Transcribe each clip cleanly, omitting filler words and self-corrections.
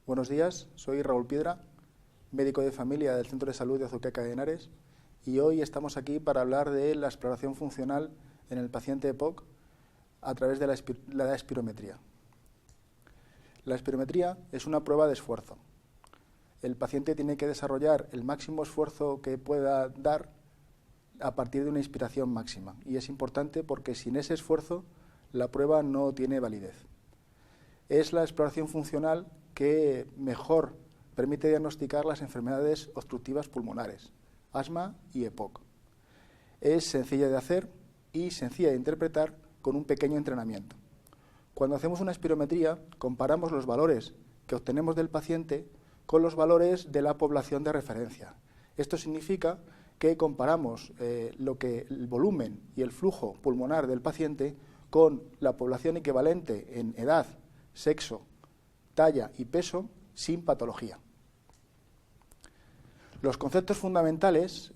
Buenos días, soy Raúl Piedra, médico de familia del Centro de Salud de Azuqueca de Henares, y hoy estamos aquí para hablar de la exploración funcional en el paciente EPOC a través de la espirometría. La espirometría es una prueba de esfuerzo. El paciente tiene que desarrollar el máximo esfuerzo que pueda dar a partir de una inspiración máxima, y es importante porque sin ese esfuerzo la prueba no tiene validez. Es la exploración funcional que mejor permite diagnosticar las enfermedades obstructivas pulmonares, asma y EPOC. Es sencilla de hacer y sencilla de interpretar con un pequeño entrenamiento. Cuando hacemos una espirometría, comparamos los valores que obtenemos del paciente con los valores de la población de referencia. Esto significa que comparamos el volumen y el flujo pulmonar del paciente con la población equivalente en edad, sexo, talla y peso sin patología. Los conceptos fundamentales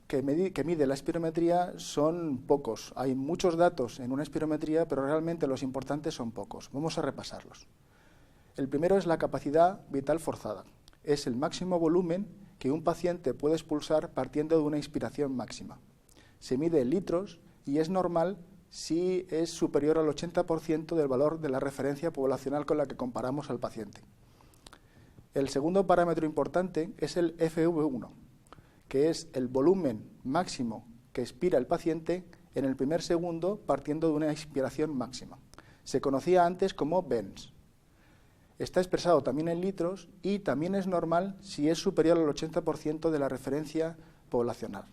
que mide la espirometría son pocos. Hay muchos datos en una espirometría, pero realmente los importantes son pocos. Vamos a repasarlos. El primero es la capacidad vital forzada. Es el máximo volumen que un paciente puede expulsar partiendo de una inspiración máxima. Se mide en litros y es normal si es superior al 80% del valor de la referencia poblacional con la que comparamos al paciente. El segundo parámetro importante es el FV1, que es el volumen máximo que expira el paciente en el primer segundo partiendo de una inspiración máxima. Se conocía antes como BENS. Está expresado también en litros y también es normal si es superior al 80% de la referencia poblacional.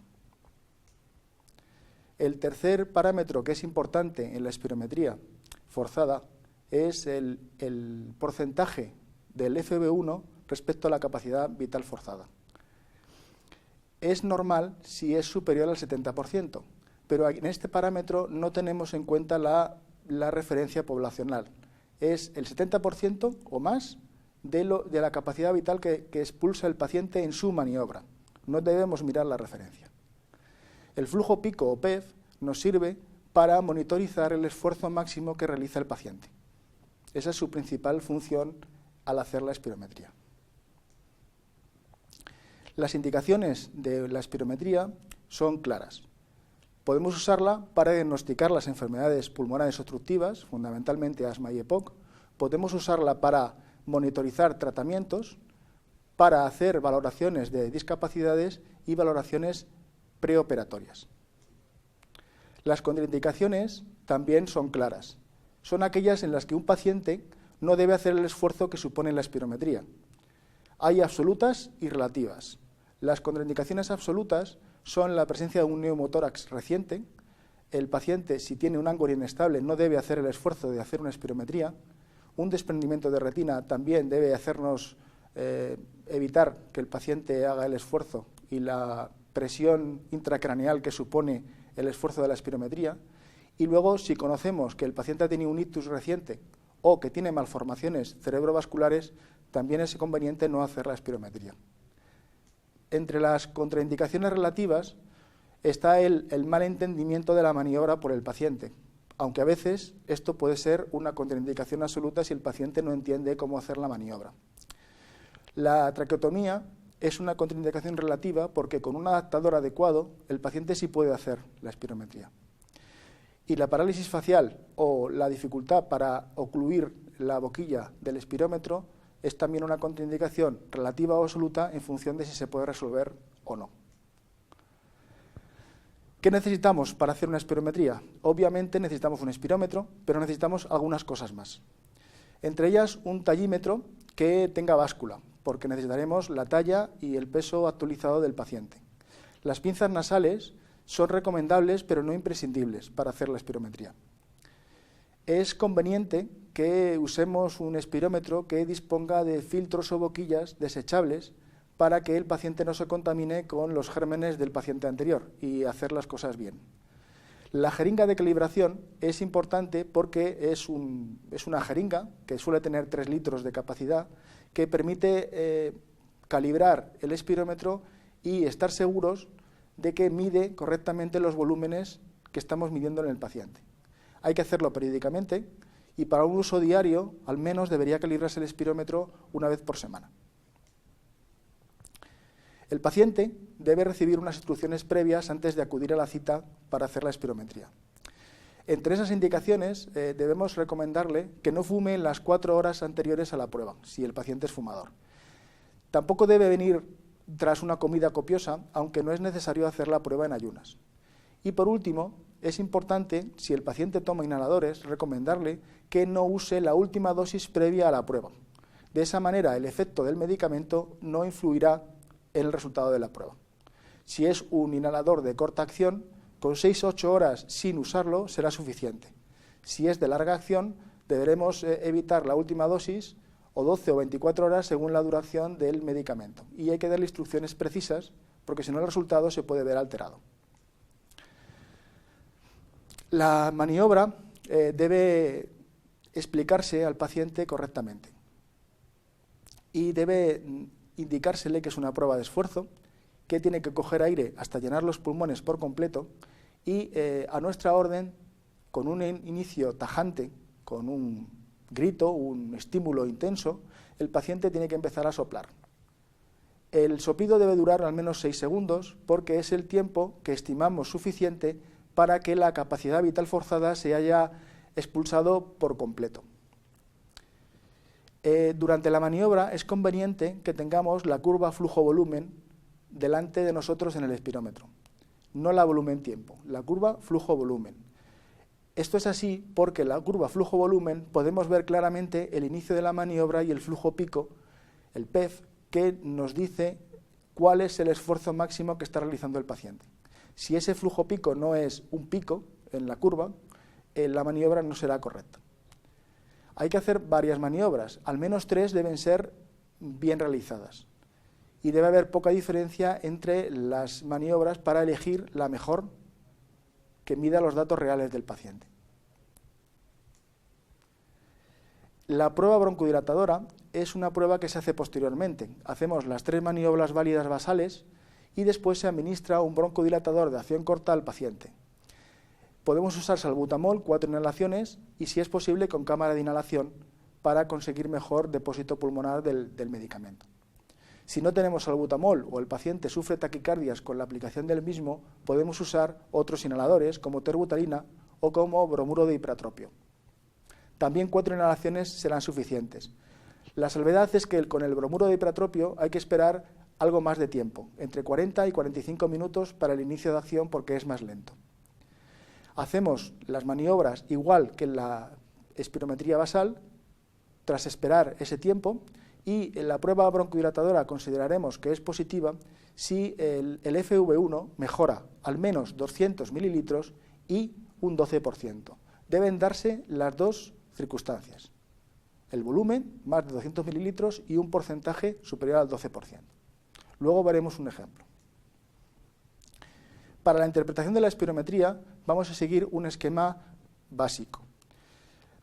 El tercer parámetro que es importante en la espirometría forzada es el porcentaje del FV1 respecto a la capacidad vital forzada. Es normal si es superior al 70%, pero en este parámetro no tenemos en cuenta la referencia poblacional. Es el 70% o más de la capacidad vital que expulsa el paciente en su maniobra. No debemos mirar la referencia. El flujo pico o PEF nos sirve para monitorizar el esfuerzo máximo que realiza el paciente. Esa es su principal función al hacer la espirometría. Las indicaciones de la espirometría son claras. Podemos usarla para diagnosticar las enfermedades pulmonares obstructivas, fundamentalmente asma y EPOC. Podemos usarla para monitorizar tratamientos, para hacer valoraciones de discapacidades y valoraciones preoperatorias. Las contraindicaciones también son claras. Son aquellas en las que un paciente no debe hacer el esfuerzo que supone la espirometría. Hay absolutas y relativas. Las contraindicaciones absolutas son la presencia de un neumotórax reciente. El paciente, si tiene un ángulo inestable, no debe hacer el esfuerzo de hacer una espirometría. Un desprendimiento de retina también debe hacernos evitar que el paciente haga el esfuerzo y la presión intracraneal que supone el esfuerzo de la espirometría. Y luego, si conocemos que el paciente ha tenido un ictus reciente o que tiene malformaciones cerebrovasculares, también es conveniente no hacer la espirometría. Entre las contraindicaciones relativas está el mal entendimiento de la maniobra por el paciente, aunque a veces esto puede ser una contraindicación absoluta si el paciente no entiende cómo hacer la maniobra. La traqueotomía es una contraindicación relativa porque con un adaptador adecuado el paciente sí puede hacer la espirometría. Y la parálisis facial o la dificultad para ocluir la boquilla del espirómetro es también una contraindicación relativa o absoluta en función de si se puede resolver o no. ¿Qué necesitamos para hacer una espirometría? Obviamente necesitamos un espirómetro, pero necesitamos algunas cosas más. Entre ellas un tallímetro que tenga báscula, porque necesitaremos la talla y el peso actualizado del paciente. Las pinzas nasales son recomendables, pero no imprescindibles para hacer la espirometría. Es conveniente que usemos un espirómetro que disponga de filtros o boquillas desechables para que el paciente no se contamine con los gérmenes del paciente anterior y hacer las cosas bien. La jeringa de calibración es importante porque es una jeringa que suele tener 3 litros de capacidad que permite calibrar el espirómetro y estar seguros de que mide correctamente los volúmenes que estamos midiendo en el paciente. Hay que hacerlo periódicamente y para un uso diario, al menos debería calibrarse el espirómetro una vez por semana. El paciente debe recibir unas instrucciones previas antes de acudir a la cita para hacer la espirometría. Entre esas indicaciones debemos recomendarle que no fume en las 4 horas anteriores a la prueba, si el paciente es fumador. Tampoco debe venir tras una comida copiosa, aunque no es necesario hacer la prueba en ayunas. Y por último, es importante, si el paciente toma inhaladores, recomendarle que no use la última dosis previa a la prueba. De esa manera, el efecto del medicamento no influirá en el resultado de la prueba. Si es un inhalador de corta acción, con 6-8 horas sin usarlo será suficiente. Si es de larga acción, deberemos evitar la última dosis o 12 o 24 horas según la duración del medicamento. Y hay que darle instrucciones precisas, porque si no el resultado se puede ver alterado. La maniobra debe explicarse al paciente correctamente y debe indicársele que es una prueba de esfuerzo, que tiene que coger aire hasta llenar los pulmones por completo y a nuestra orden, con un inicio tajante, con un grito, un estímulo intenso, el paciente tiene que empezar a soplar. El soplido debe durar al menos 6 segundos porque es el tiempo que estimamos suficiente para que la capacidad vital forzada se haya expulsado por completo. Durante la maniobra es conveniente que tengamos la curva flujo-volumen delante de nosotros en el espirómetro, no la volumen-tiempo, la curva flujo-volumen. Esto es así porque la curva flujo-volumen podemos ver claramente el inicio de la maniobra y el flujo-pico, el PEF, que nos dice cuál es el esfuerzo máximo que está realizando el paciente. Si ese flujo-pico no es un pico en la curva, la maniobra no será correcta. Hay que hacer varias maniobras, al menos 3 deben ser bien realizadas. Y debe haber poca diferencia entre las maniobras para elegir la mejor que mida los datos reales del paciente. La prueba broncodilatadora es una prueba que se hace posteriormente. Hacemos las 3 maniobras válidas basales y después se administra un broncodilatador de acción corta al paciente. Podemos usar salbutamol, 4 inhalaciones, y si es posible con cámara de inhalación para conseguir mejor depósito pulmonar del medicamento. Si no tenemos salbutamol o el paciente sufre taquicardias con la aplicación del mismo, podemos usar otros inhaladores como terbutalina o como bromuro de ipratropio. También 4 inhalaciones serán suficientes. La salvedad es que con el bromuro de ipratropio hay que esperar algo más de tiempo, entre 40 y 45 minutos para el inicio de acción porque es más lento. Hacemos las maniobras igual que en la espirometría basal, tras esperar ese tiempo, y en la prueba broncodilatadora consideraremos que es positiva si el FV1 mejora al menos 200 mililitros y un 12%. Deben darse las dos circunstancias, el volumen, más de 200 mililitros, y un porcentaje superior al 12%. Luego veremos un ejemplo. Para la interpretación de la espirometría vamos a seguir un esquema básico.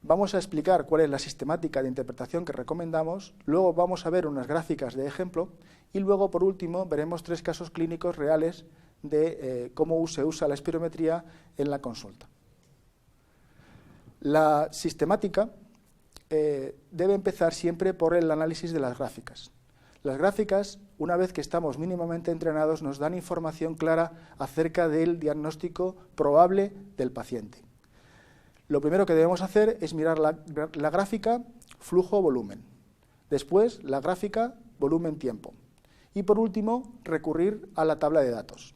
Vamos a explicar cuál es la sistemática de interpretación que recomendamos, luego vamos a ver unas gráficas de ejemplo y luego, por último, veremos 3 casos clínicos reales de cómo se usa la espirometría en la consulta. La sistemática debe empezar siempre por el análisis de las gráficas. Las gráficas, una vez que estamos mínimamente entrenados, nos dan información clara acerca del diagnóstico probable del paciente. Lo primero que debemos hacer es mirar la gráfica flujo-volumen, después la gráfica volumen-tiempo y por último recurrir a la tabla de datos.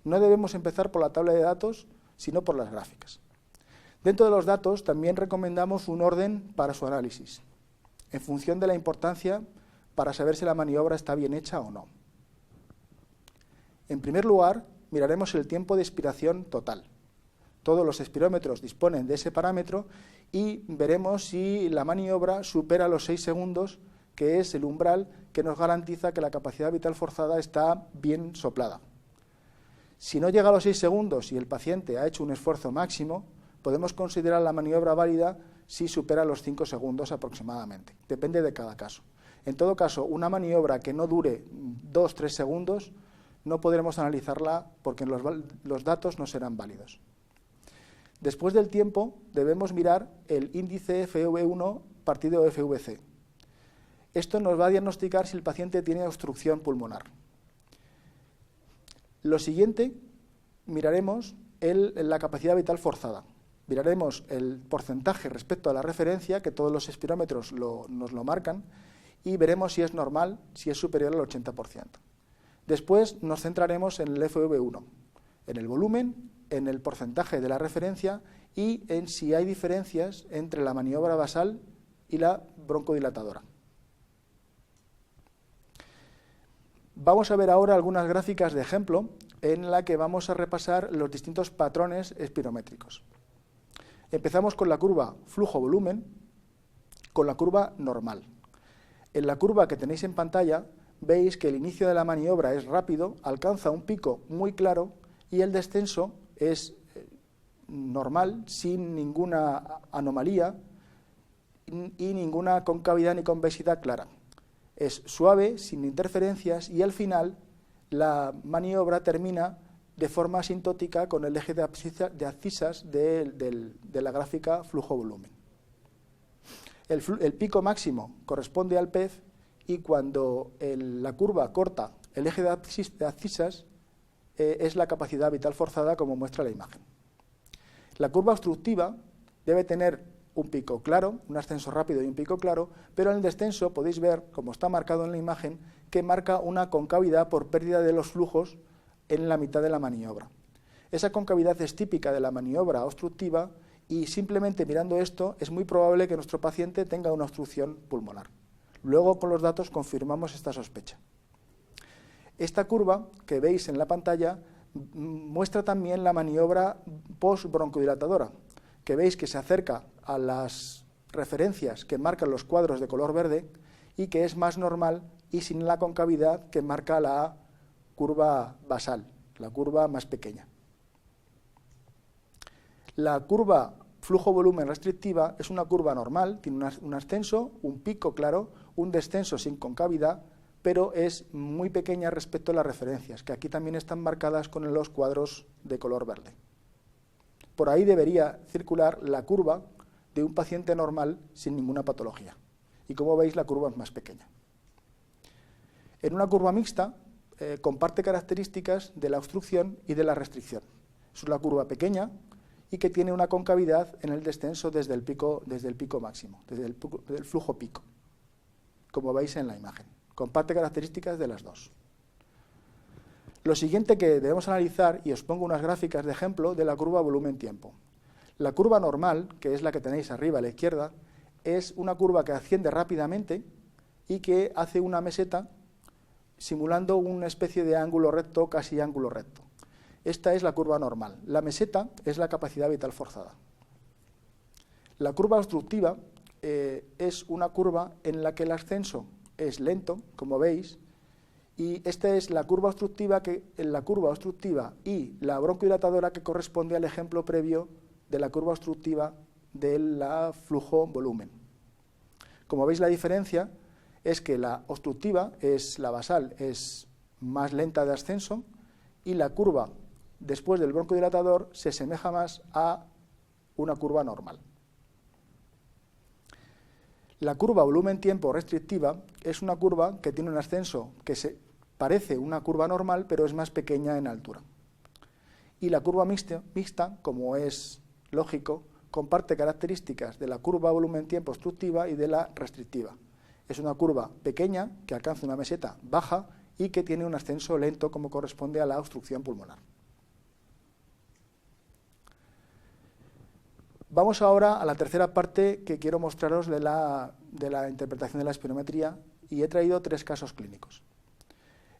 No debemos empezar por la tabla de datos, sino por las gráficas. Dentro de los datos también recomendamos un orden para su análisis, en función de la importancia para saber si la maniobra está bien hecha o no. En primer lugar, miraremos el tiempo de expiración total. Todos los espirómetros disponen de ese parámetro y veremos si la maniobra supera los 6 segundos, que es el umbral que nos garantiza que la capacidad vital forzada está bien soplada. Si no llega a los 6 segundos y el paciente ha hecho un esfuerzo máximo, podemos considerar la maniobra válida si supera los 5 segundos aproximadamente. Depende de cada caso. En todo caso, una maniobra que no dure 2-3 segundos no podremos analizarla porque los datos no serán válidos. Después del tiempo debemos mirar el índice FEV1 partido FVC. Esto nos va a diagnosticar si el paciente tiene obstrucción pulmonar. Lo siguiente, miraremos la capacidad vital forzada. Miraremos el porcentaje respecto a la referencia, que todos los espirómetros nos lo marcan, y veremos si es normal, si es superior al 80%. Después nos centraremos en el FEV1, en el volumen, en el porcentaje de la referencia y en si hay diferencias entre la maniobra basal y la broncodilatadora. Vamos a ver ahora algunas gráficas de ejemplo en la que vamos a repasar los distintos patrones espirométricos. Empezamos con la curva flujo-volumen, con la curva normal. En la curva que tenéis en pantalla veis que el inicio de la maniobra es rápido, alcanza un pico muy claro y el descenso es normal, sin ninguna anomalía y ninguna concavidad ni convexidad clara. Es suave, sin interferencias y al final la maniobra termina de forma asintótica con el eje de abscisas de la gráfica flujo-volumen. El pico máximo corresponde al pez y cuando la curva corta el eje de abscisas es la capacidad vital forzada, como muestra la imagen. La curva obstructiva debe tener un pico claro, un ascenso rápido y un pico claro, pero en el descenso podéis ver, como está marcado en la imagen, que marca una concavidad por pérdida de los flujos en la mitad de la maniobra. Esa concavidad es típica de la maniobra obstructiva y simplemente mirando esto es muy probable que nuestro paciente tenga una obstrucción pulmonar. Luego con los datos confirmamos esta sospecha. Esta curva que veis en la pantalla muestra también la maniobra post-broncodilatadora, que veis que se acerca a las referencias que marcan los cuadros de color verde y que es más normal y sin la concavidad que marca la curva basal, la curva más pequeña. La curva flujo-volumen restrictiva es una curva normal, tiene un ascenso, un pico claro, un descenso sin concavidad, pero es muy pequeña respecto a las referencias, que aquí también están marcadas con los cuadros de color verde. Por ahí debería circular la curva de un paciente normal sin ninguna patología. Y como veis, la curva es más pequeña. En una curva mixta, comparte características de la obstrucción y de la restricción. Es una curva pequeña y que tiene una concavidad en el descenso desde el pico máximo, desde el flujo pico, como veis en la imagen. Comparte características de las dos. Lo siguiente que debemos analizar, y os pongo unas gráficas de ejemplo de la curva volumen-tiempo. La curva normal, que es la que tenéis arriba a la izquierda, es una curva que asciende rápidamente y que hace una meseta simulando una especie de ángulo recto, casi ángulo recto. Esta es la curva normal. La meseta es la capacidad vital forzada. La curva obstructiva es una curva en la que el ascenso es lento, como veis, y esta es la curva obstructiva y la broncodilatadora que corresponde al ejemplo previo de la curva obstructiva de la flujo-volumen. Como veis, la diferencia es que la obstructiva, la basal, es más lenta de ascenso y la curva después del broncodilatador se asemeja más a una curva normal. La curva volumen-tiempo restrictiva es una curva que tiene un ascenso que parece una curva normal, pero es más pequeña en altura. Y la curva mixta, como es lógico, comparte características de la curva volumen-tiempo obstructiva y de la restrictiva. Es una curva pequeña que alcanza una meseta baja y que tiene un ascenso lento como corresponde a la obstrucción pulmonar. Vamos ahora a la tercera parte que quiero mostraros de la interpretación de la espirometría y he traído 3 casos clínicos.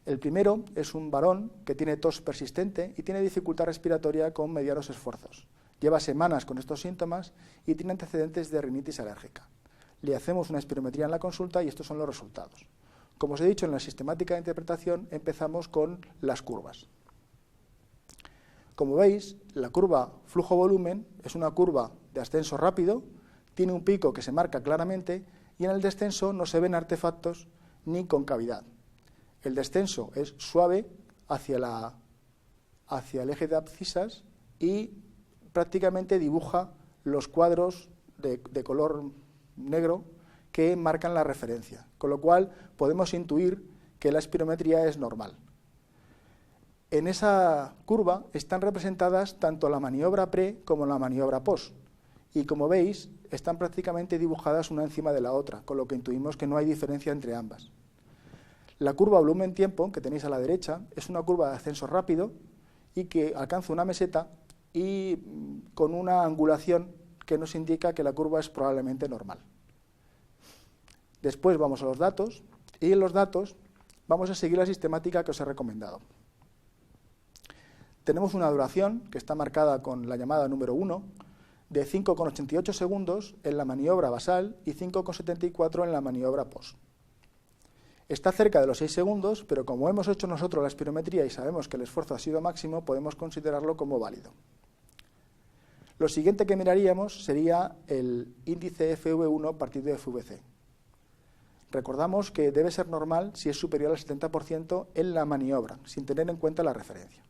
El primero es un varón que tiene tos persistente y tiene dificultad respiratoria con medianos esfuerzos. Lleva semanas con estos síntomas y tiene antecedentes de rinitis alérgica. Le hacemos una espirometría en la consulta y estos son los resultados. Como os he dicho, en la sistemática de interpretación empezamos con las curvas. Como veis, la curva flujo-volumen es una curva de ascenso rápido, tiene un pico que se marca claramente y en el descenso no se ven artefactos ni concavidad. El descenso es suave hacia el eje de abscisas y prácticamente dibuja los cuadros de color negro que marcan la referencia, con lo cual podemos intuir que la espirometría es normal. En esa curva están representadas tanto la maniobra pre como la maniobra post, y como veis, están prácticamente dibujadas una encima de la otra, con lo que intuimos que no hay diferencia entre ambas. La curva volumen-tiempo, que tenéis a la derecha, es una curva de ascenso rápido y que alcanza una meseta y con una angulación que nos indica que la curva es probablemente normal. Después vamos a los datos, y en los datos vamos a seguir la sistemática que os he recomendado. Tenemos una duración que está marcada con la llamada número 1, de 5,88 segundos en la maniobra basal y 5,74 en la maniobra post. Está cerca de los 6 segundos, pero como hemos hecho nosotros la espirometría y sabemos que el esfuerzo ha sido máximo, podemos considerarlo como válido. Lo siguiente que miraríamos sería el índice FV1 partido de FVC. Recordamos que debe ser normal si es superior al 70% en la maniobra, sin tener en cuenta la referencia.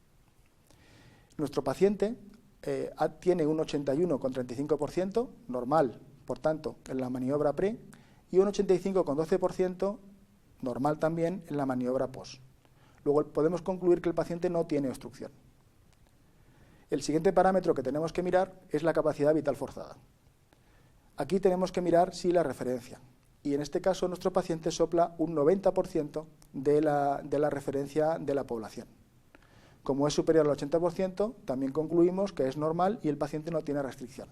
Nuestro paciente tiene un 81,35%, normal, por tanto, en la maniobra pre, y un 85,12%, normal también, en la maniobra post. Luego podemos concluir que el paciente no tiene obstrucción. El siguiente parámetro que tenemos que mirar es la capacidad vital forzada. Aquí tenemos que mirar si la referencia, y en este caso nuestro paciente sopla un 90% de la referencia de la población. Como es superior al 80%, también concluimos que es normal y el paciente no tiene restricción.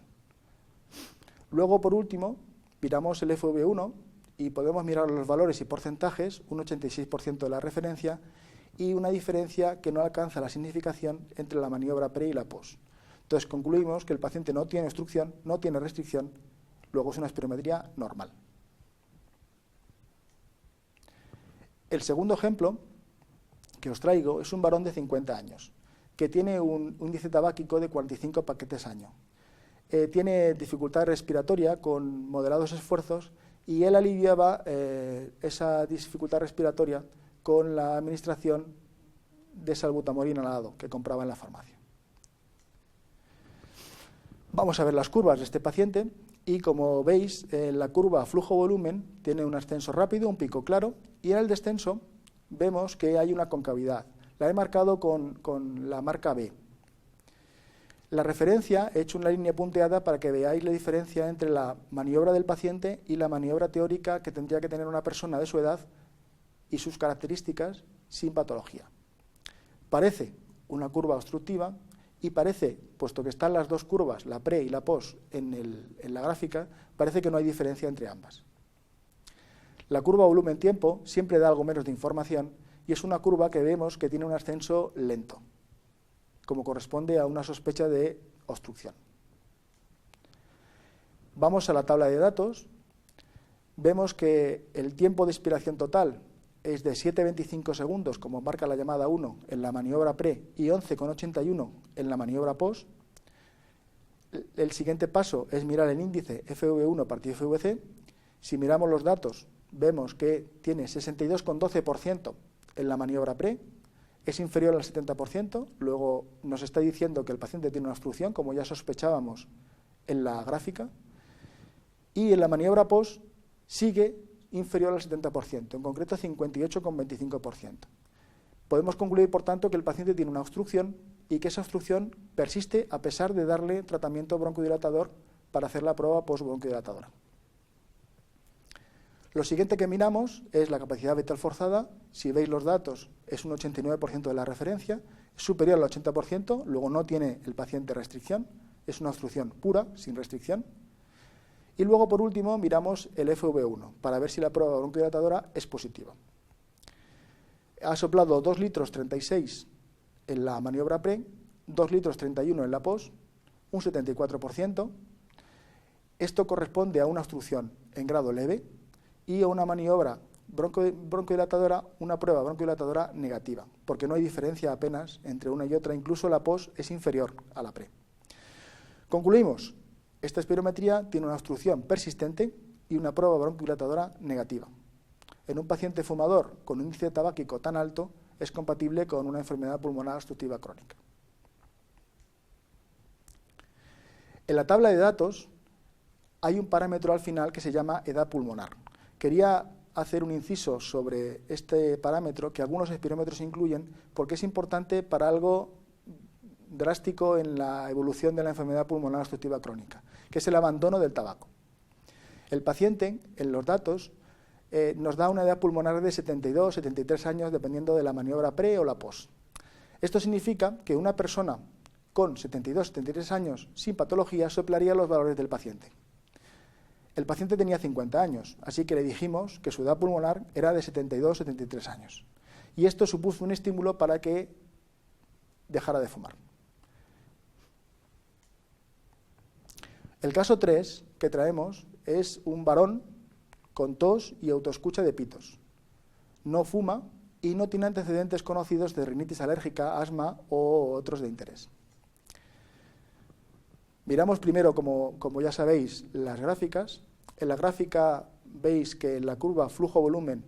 Luego, por último, miramos el FV1 y podemos mirar los valores y porcentajes, un 86% de la referencia y una diferencia que no alcanza la significación entre la maniobra pre y la post. Entonces concluimos que el paciente no tiene obstrucción, no tiene restricción, luego es una espirometría normal. El segundo ejemplo que os traigo es un varón de 50 años, que tiene un índice tabáquico de 45 paquetes año. Tiene dificultad respiratoria con moderados esfuerzos y él aliviaba esa dificultad respiratoria con la administración de salbutamol inhalado que compraba en la farmacia. Vamos a ver las curvas de este paciente y como veis la curva flujo-volumen tiene un ascenso rápido, un pico claro y en el descenso vemos que hay una concavidad. La he marcado con la marca B. La referencia he hecho una línea punteada para que veáis la diferencia entre la maniobra del paciente y la maniobra teórica que tendría que tener una persona de su edad y sus características sin patología. Parece una curva obstructiva y parece, puesto que están las dos curvas, la pre y la post, en la gráfica, parece que no hay diferencia entre ambas. La curva volumen-tiempo siempre da algo menos de información y es una curva que vemos que tiene un ascenso lento, como corresponde a una sospecha de obstrucción. Vamos a la tabla de datos. Vemos que el tiempo de expiración total es de 7,25 segundos, como marca la llamada 1 en la maniobra pre y 11,81 en la maniobra post. El siguiente paso es mirar el índice FV1 partido FVC. Si miramos los datos, vemos que tiene 62,12% en la maniobra pre, es inferior al 70%, luego nos está diciendo que el paciente tiene una obstrucción, como ya sospechábamos en la gráfica, y en la maniobra post sigue inferior al 70%, en concreto 58,25%. Podemos concluir, por tanto, que el paciente tiene una obstrucción y que esa obstrucción persiste a pesar de darle tratamiento broncodilatador para hacer la prueba post-broncodilatadora. Lo siguiente que miramos es la capacidad vital forzada. Si veis los datos, es un 89% de la referencia, es superior al 80%, luego no tiene el paciente restricción, es una obstrucción pura, sin restricción. Y luego, por último, miramos el FV1, para ver si la prueba broncodilatadora es positiva. Ha soplado 2 litros 36 en la maniobra pre, 2 litros 31 en la post, un 74%. Esto corresponde a una obstrucción en grado leve, y a una maniobra broncodilatadora, una prueba broncodilatadora negativa, porque no hay diferencia apenas entre una y otra, incluso la post es inferior a la pre. Concluimos, esta espirometría tiene una obstrucción persistente y una prueba broncodilatadora negativa. En un paciente fumador con un índice tabáquico tan alto, es compatible con una enfermedad pulmonar obstructiva crónica. En la tabla de datos hay un parámetro al final que se llama edad pulmonar. Quería hacer un inciso sobre este parámetro que algunos espirómetros incluyen porque es importante para algo drástico en la evolución de la enfermedad pulmonar obstructiva crónica, que es el abandono del tabaco. El paciente, en los datos, nos da una edad pulmonar de 72, 73 años, dependiendo de la maniobra pre o la post. Esto significa que una persona con 72, 73 años sin patología soplaría los valores del paciente. El paciente tenía 50 años, así que le dijimos que su edad pulmonar era de 72, 73 años. Y esto supuso un estímulo para que dejara de fumar. El caso 3 que traemos es un varón con tos y autoescucha de pitos. No fuma y no tiene antecedentes conocidos de rinitis alérgica, asma o otros de interés. Miramos primero, como ya sabéis, las gráficas. En la gráfica veis que la curva flujo-volumen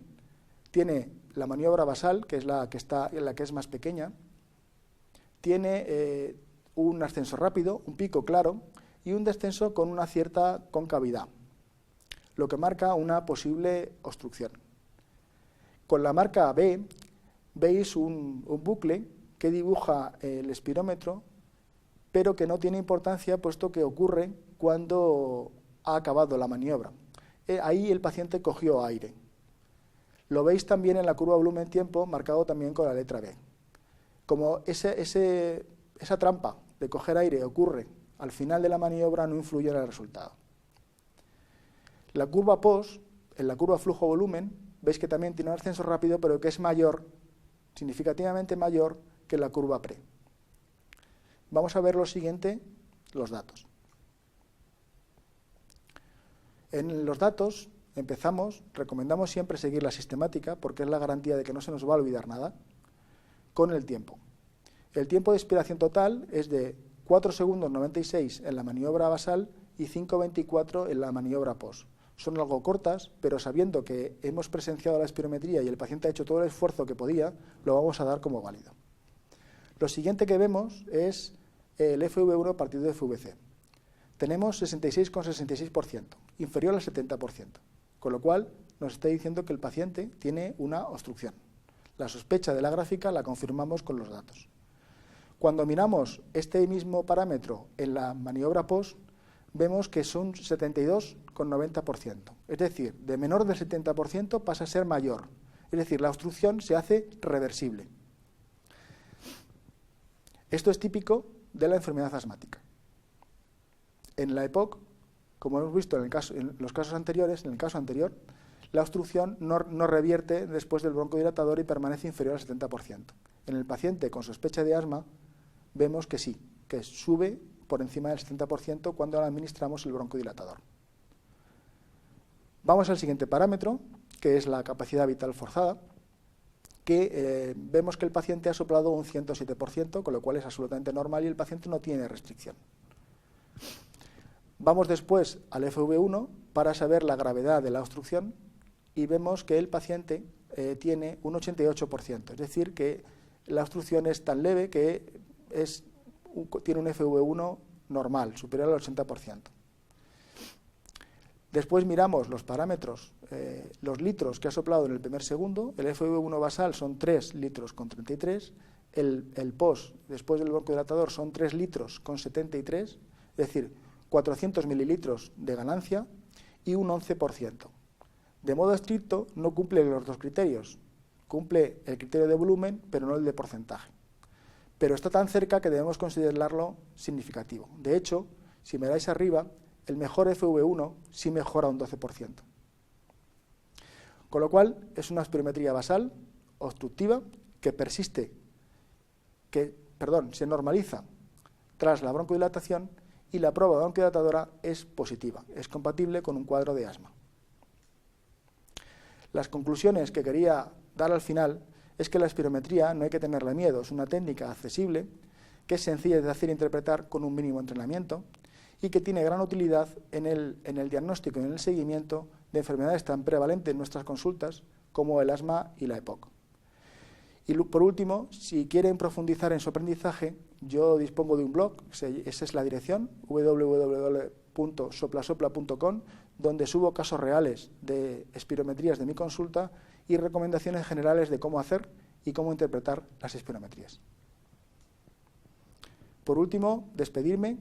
tiene la maniobra basal, que es la que es más pequeña, tiene un ascenso rápido, un pico claro y un descenso con una cierta concavidad, lo que marca una posible obstrucción. Con la marca B veis un bucle que dibuja el espirómetro, pero que no tiene importancia puesto que ocurre cuando ha acabado la maniobra. Ahí el paciente cogió aire. Lo veis también en la curva volumen-tiempo, marcado también con la letra B. Como esa trampa de coger aire ocurre al final de la maniobra, no influye en el resultado. La curva post, en la curva flujo-volumen, veis que también tiene un ascenso rápido, pero que es mayor, significativamente mayor que la curva pre. Vamos a ver lo siguiente, los datos. En los datos recomendamos siempre seguir la sistemática, porque es la garantía de que no se nos va a olvidar nada, con el tiempo. El tiempo de expiración total es de 4 segundos 96 en la maniobra basal y 5,24 en la maniobra post. Son algo cortas, pero sabiendo que hemos presenciado la espirometría y el paciente ha hecho todo el esfuerzo que podía, lo vamos a dar como válido. Lo siguiente que vemos es el FV1 partido de FVC. Tenemos 66,66%, inferior al 70%, con lo cual nos está diciendo que el paciente tiene una obstrucción. La sospecha de la gráfica la confirmamos con los datos. Cuando miramos este mismo parámetro en la maniobra post, vemos que son 72,90%. Es decir, de menor del 70% pasa a ser mayor. Es decir, la obstrucción se hace reversible. Esto es típico de la enfermedad asmática. En la EPOC, como hemos visto en los casos anteriores, en el caso anterior, la obstrucción no revierte después del broncodilatador y permanece inferior al 70%. En el paciente con sospecha de asma, vemos que sí, que sube por encima del 70% cuando administramos el broncodilatador. Vamos al siguiente parámetro, que es la capacidad vital forzada, que vemos que el paciente ha soplado un 107%, con lo cual es absolutamente normal y el paciente no tiene restricción. Vamos después al FV1 para saber la gravedad de la obstrucción y vemos que el paciente tiene un 88%, es decir, que la obstrucción es tan leve que tiene un FV1 normal, superior al 80%. Después miramos los parámetros, los litros que ha soplado en el primer segundo. El FV1 basal son 3 litros con 33, el post, después del broncodilatador, son 3 litros con 73, es decir, 400 mililitros de ganancia y un 11%. De modo estricto, no cumple los dos criterios. Cumple el criterio de volumen, pero no el de porcentaje. Pero está tan cerca que debemos considerarlo significativo. De hecho, si miráis arriba, el mejor FV1 sí mejora un 12%. Con lo cual, es una espirometría basal, obstructiva, que persiste, se normaliza tras la broncodilatación y la prueba broncodilatadora es positiva, es compatible con un cuadro de asma. Las conclusiones que quería dar al final es que la espirometría no hay que tenerle miedo, es una técnica accesible, que es sencilla de hacer e interpretar con un mínimo entrenamiento y que tiene gran utilidad en el diagnóstico y en el seguimiento de enfermedades tan prevalentes en nuestras consultas como el asma y la EPOC. Y por último, si quieren profundizar en su aprendizaje, yo dispongo de un blog, esa es la dirección, www.soplasopla.com, donde subo casos reales de espirometrías de mi consulta y recomendaciones generales de cómo hacer y cómo interpretar las espirometrías. Por último, despedirme.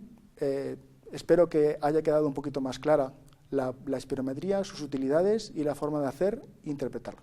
Espero que haya quedado un poquito más clara la espirometría, sus utilidades y la forma de hacer e interpretarla.